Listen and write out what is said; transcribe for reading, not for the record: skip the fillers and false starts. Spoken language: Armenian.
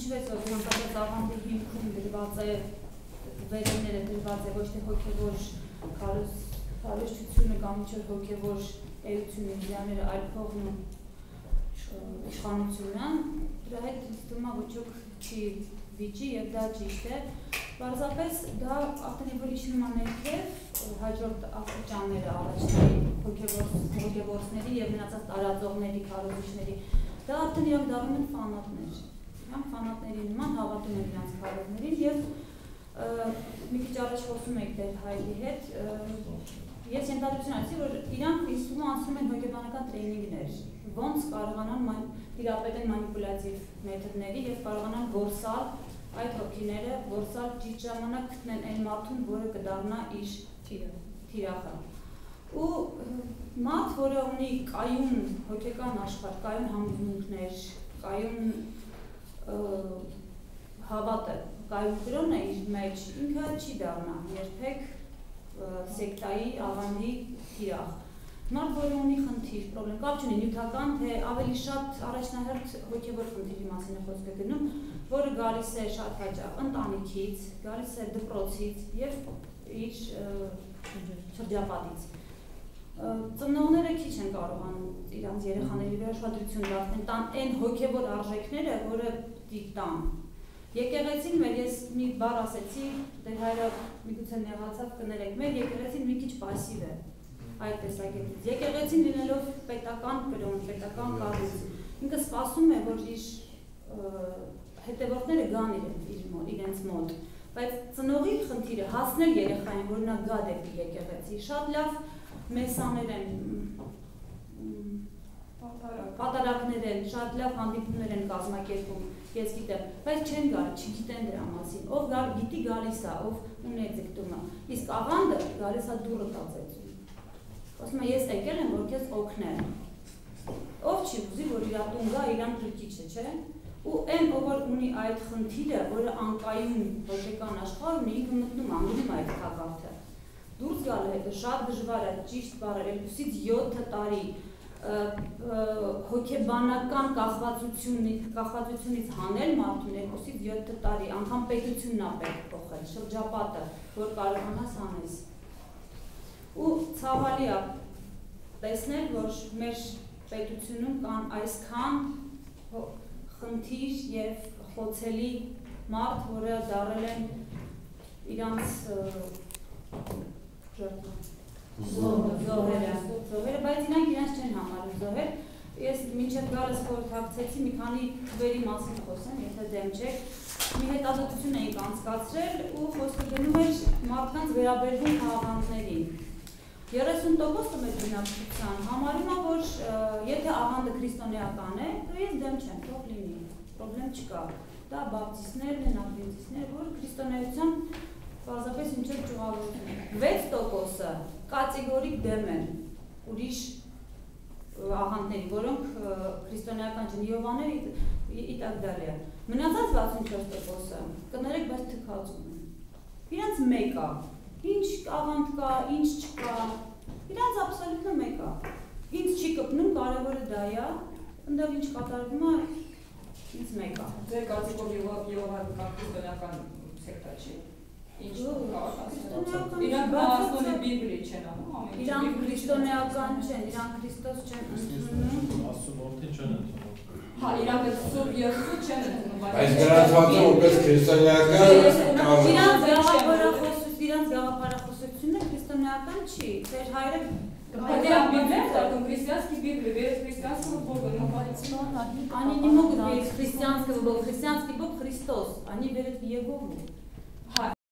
նշվեց, որ ցանկացած աղանդի հիմքում դրված է վերևները դրված է ոչ թե հոգևոր քարոզչությունը կամ ինչ-որ հոգևոր էությունը իդեալները, այլ փողն ու իշխանությունը, դրա հետ թվում է ոչ ոք չի վիճի եւ դա ճիշտ է։ Պարզապես դա արդեն որ իջնում է ներքև հաջորդ աստիճանները առաջների հոգևորների եւ մնացած տարածողների, քարոզիչների, դա արդեն իրանք դառնում են ֆանատներ։ Իրանք ֆանատների նման հավատում են իրանք քարոզներին եւ մի քիչ առաջ խոսում եք դեր Հայդի հետ, ես ենթադրություն ասի, որ իրանք իսկում անցնում են հոգեբանական տրեյնինգներ, ոնց կարողանան տիրապետեն մանիպուլյատիվ մեթոդների եւ կարողանան որսալ այդ հոգիները, որսալ ճիշտ ժամանակ գտնեն այն մարդուն, որը կդառնա իր թիրախը։ Ու մարդ, որը ունի կայուն հոգեկան աշխարհ, կայուն համոզմունքներ, կայուն հավատը, կայուն կրոնը իր մեջ, ինքը չի դառնա երբեք սեկտայի, աղանդի թիրախ։ Մարդ, որը ունի խնդիր, պրոբլեմ, կապ չունի նյութական, թե ավելի շատ առաջնահերթ հոգևոր խնդիրի մասին է խոսքը գնում, որը գալիս է շատ հաճախ ընտանիքից, գալիս է դպրոցից եւ իր շրջապատից։ Ծնողները քիչ են կարողանում իրանց երեխաների վրա աշխատություն դարձնել, տան այն հոգևոր արժեքները, որը տան։ Եկեղեցին մեր ես մի բառ ասեցի, դեր հայրը միգուցե նեղացավ կներեք, մեր եկեղեցին մի քիչ պասիվ է այդ տեսակետից։ Եկեղեցին լինելով պետական կրոն, պետական կառույց, ինքը սպասում է, որ իր հետևորդները գան իրենց մոտ, բայց ծնողի խնդիրը հասնել երեխային, որ նա գա դեպի եկեղեցի, շատ լավ մեսաներ են, պատարակներ են, շատ լավ հանդիպումներ են կազմակերպում, ես գիտեմ, բայց չեն գալի, չգիտեն դրա մասին, ով գիտի գալիս է, ով ունի ձգտումը, իսկ աղանդը գալիս է դուռը տածեցում, ասում է ես եկել եմ, որ քեզ օգնեմ, ով չի ուզի, որ իր տուն գա, իրան գրկիչը, չէ, ու այն, ով ունի այդ խնդիրը, որը անկայուն հոգեկան աշխարհ ունի, ինքը մտնում անգնում այդ թակարդը, դուրս գալը հետը շատ դժվար է, ճիշտ բառեր, 2-ից 7 տարի հոգեբանական կախվածությունից հանել մարդուն 2-ից 7 տարի, անգամ պետությունն է պետք փոխել, շրջապատը, որ կարողանաս անես։ Ու ցավալի է տեսնել, որ մեր պետությունում կան այսքան խնդիր եւ խոցելի մարդ, որը դառել են իրանց զոհերը, բայց իրանք իրանց չեն համարում զոհեր։ Ես մինչև գալս խորհրդակցեցի մի քանի թվերի մասին խոսեմ, եթե դեմ չեք, մի հետազոտություն էինք անցկացրել ու խոսքը գնում էր մարդկանց վերաբերվում աղանդներին։ 30%-ը մեր բնակչության համարում է, որ եթե աղանդը քրիստոնեական է, то ես դեմ չեմ, թող լինի, պրոբլեմ չկա։ Դա բապտիստներն են, ադվենտիստներ, որ քրիստոնեության պարզապես ինչ-որ ճյուղավորություն է։ 6%-ը կատեգորիկ դեմ են ուրիշ աղանդների, որոնք քրիստոնեական չեն, Եհովաներ իտակ դալիա։ Մնացած 64%-ը կներեք, բայց թքածում են։ Իրանց մեկ է, ինչ աղանդ կա, ինչ չկա, իրանց աբսոլյուտը մեկ է։ Ինձ չի կպնում, կարևորը դա է, ընդդեմ ինչ կատարվում է, ինձ մեկ է։ Ձեր կարծիքով Եհովան քրիստոնեական սեկտա չի։ Իրանք բացնոլի Բիբլի չեն անում, իրանք քրիստոնեական չեն, իրանք Քրիստոս չեն ընդունում։ Աստծո չեն ընդունում։ Հա, իրանք Սուրբ Երգը չեն ընդունում, բայց դրանց պատը որպես քրիստոնեական իրանց գաղափարախոսությունը քրիստոնեական չի, ձեր հայրը Хотя Библия, так, христианский Библия, верит в христианского Бога, но они не могут верить в христианского Бога, христианский Бог Христос, они верят в Иегову.